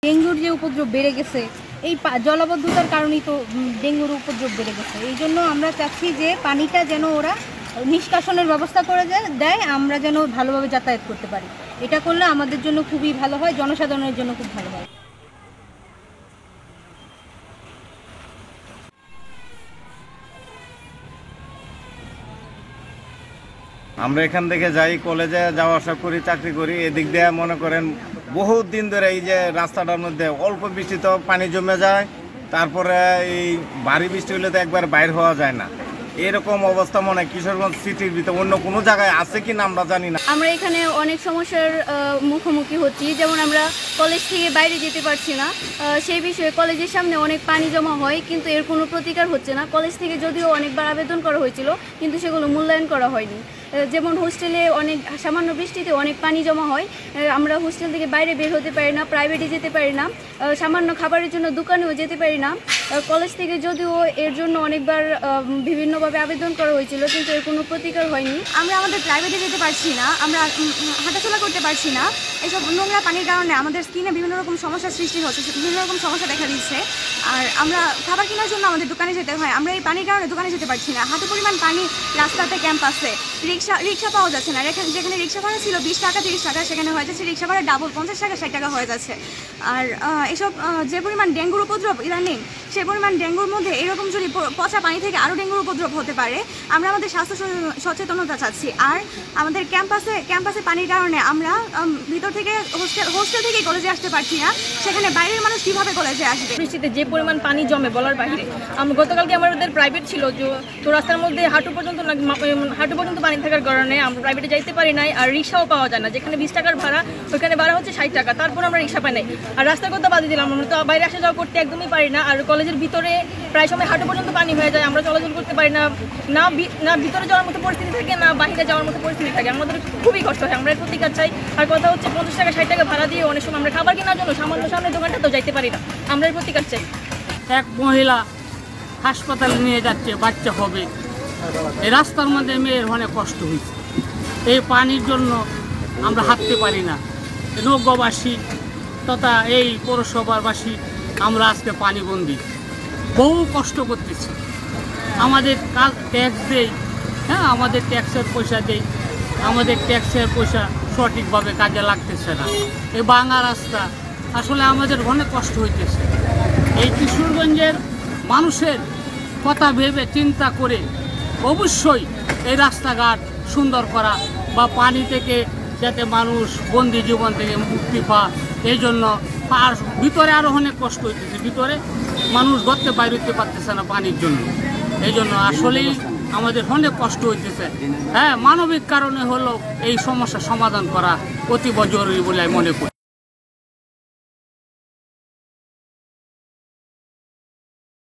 ডেঙ্গুর যে উপদ্রব বেড়ে গেছে এই জলাবদ্ধতার কারণেই তো ডেঙ্গুর উপদ্রব বেড়ে গেছে। এই জন্য আমরা চাচ্ছি যে পানিটা যেন ওরা নিষ্কাশনের ব্যবস্থা করে দেয়, আমরা যেন ভালোভাবে যাতায়াত করতে পারি। এটা করলে আমাদের জন্য খুবই ভালো হয়, জনসাধারণের জন্য খুব ভালো হয়। আমরা এখান থেকে যাই, কলেজে যাওয়া আসা করি, চাকরি করি। এদিক দিয়ে মনে করেন বহুত দিন ধরে এই যে রাস্তাটার মধ্যে অল্প বৃষ্টিতে পানি জমে যায়, তারপরে এই ভারী বৃষ্টি হলে তো একবার বাইর হওয়া যায় না। এরকম অবস্থা মনে হয় কিশোরগঞ্জ সিটির ভিতরে অন্য কোনো জায়গায় আছে কি না আমরা জানি না। আমরা এখানে অনেক সমস্যার মুখোমুখি হচ্ছি, যেমন আমরা কলেজ থেকে বাইরে যেতে পারছি না। সেই বিষয়ে কলেজের সামনে অনেক পানি জমা হয়, কিন্তু এর কোনো প্রতিকার হচ্ছে না। কলেজ থেকে যদিও অনেকবার আবেদন করা হয়েছিল, কিন্তু সেগুলো মূল্যায়ন করা হয়নি। যেমন হোস্টেলে অনেক সামান্য বৃষ্টিতে অনেক পানি জমা হয়, আমরা হোস্টেল থেকে বাইরে বের হতে পারি না, প্রাইভেটে যেতে পারি না, সামান্য খাবারের জন্য দোকানেও যেতে পারি না। কলেজ থেকে যদিও এর জন্য অনেকবার বিভিন্নভাবে আবেদন করা হয়েছিল, কিন্তু এর কোনো প্রতিকার হয়নি। আমরা আমাদের প্রাইভেটে যেতে পারছি না, আমরা হাঁটাচলা করতে পারছি না। এইসব নোংরা পানির কারণে আমাদের স্কিনে বিভিন্ন রকম সমস্যার সৃষ্টি হচ্ছে, বিভিন্ন রকম সমস্যা দেখা দিচ্ছে। আর আমরা খাবার কেনার জন্য আমাদের দোকানে যেতে হয়, আমরা এই পানির কারণে দোকানে যেতে পারছি না। হাঁটু পরিমাণ পানি রাস্তাতে, ক্যাম্পাসে রিক্সা পাওয়া যাচ্ছে না। যেখানে রিক্সা ভাড়া ছিল 20 টাকা 30 টাকা, সেখানে হয়ে যাচ্ছে রিক্সা ভাড়া ডাবল 50 টাকা 60 টাকা হয়ে যাচ্ছে। আর এসব যে পরিমাণ ডেঙ্গুর উপদ্রব ইদানিং, সে পরিমাণ ডেঙ্গুর মধ্যে এরকম যদি পচা পানি থেকে আরও ডেঙ্গুর উপদ্রব হতে পারে, আমরা আমাদের স্বাস্থ্য সচেতনতা চাচ্ছি। আর আমাদের ক্যাম্পাসে পানির কারণে আমরা ভিতর থেকে হোস্টেল থেকে কলেজে আসতে পারছি না, সেখানে বাইরের মানুষ কীভাবে কলেজে আসবে? বৃষ্টিতে যে পরিমাণ পানি জমে বলার বাইরে। গতকালকে আমাদের প্রাইভেট ছিল, তো রাস্তার মধ্যে হাঁটু পর্যন্ত পানি থাকার কারণে আমরা প্রাইভেটে যাইতে পারি নাই। আর রিক্সাও পাওয়া যায় না, যেখানে 20 টাকার ভাড়া ওইখানে ভাড়া হচ্ছে 60 টাকা, তারপর আমরা রিক্সা পাই নাই। আর রাস্তার কথা বাদে দিলাম, আমরা তো বাইরে আসা যাওয়া করতে একদমই পারি না। আর কলেজের ভিতরে প্রায় সময় হাঁটু পর্যন্ত পানি হয়ে যায়, আমরা চলাচল করতে পারি না, না ভিতরে যাওয়ার মতো পরিস্থিতি থাকে, না বাইরে যাওয়ার মতো পরিস্থিতি থাকে। আমাদের খুবই কষ্ট হয়, আমরা এর প্রতিকার চাই। আর কথা হচ্ছে 50 টাকা 60 টাকা ভাড়া দিয়ে অনেক সময় আমরা খাবার কেনার জন্য সামান্য সামনে দোকানটা তো যাইতে পারি না, আমরা এর প্রতিকার চাই। এক মহিলা হাসপাতালে নিয়ে যাচ্ছে, বাচ্চা হবে। এই রাস্তার মধ্যে মেয়ের অনেক কষ্ট হয়েছে। এই পানির জন্য আমরা হাঁটতে পারি না। নৌকাবাসী তথা এই পৌরসভাবাসী আমরা আজকে পানিবন্দী, বহু কষ্ট করতেছি। আমাদের ট্যাক্স দেই, হ্যাঁ, আমাদের ট্যাক্সের পয়সা দেই, আমাদের ট্যাক্সের পয়সা সঠিকভাবে কাজে লাগতেছে না। এই ভাঙা রাস্তা আসলে আমাদের অনেক কষ্ট হইতেছে। এই কিশোরগঞ্জের মানুষের কথা ভেবে চিন্তা করে অবশ্যই এই রাস্তাঘাট সুন্দর করা বা পানি থেকে যাতে মানুষ বন্দি জীবন থেকে মুক্তি পায়, এই জন্য। আর ভিতরে আরও অনেক কষ্ট হইতেছে, ভিতরে মানুষ ঘরতে বাইরে হতে পারতেছে না পানির জন্য। এই জন্য আসলেই আমাদের অনেক কষ্ট হইতেছে। হ্যাঁ, মানবিক কারণে হলো এই সমস্যা সমাধান করা অতীব জরুরি বলে আমি মনে করি।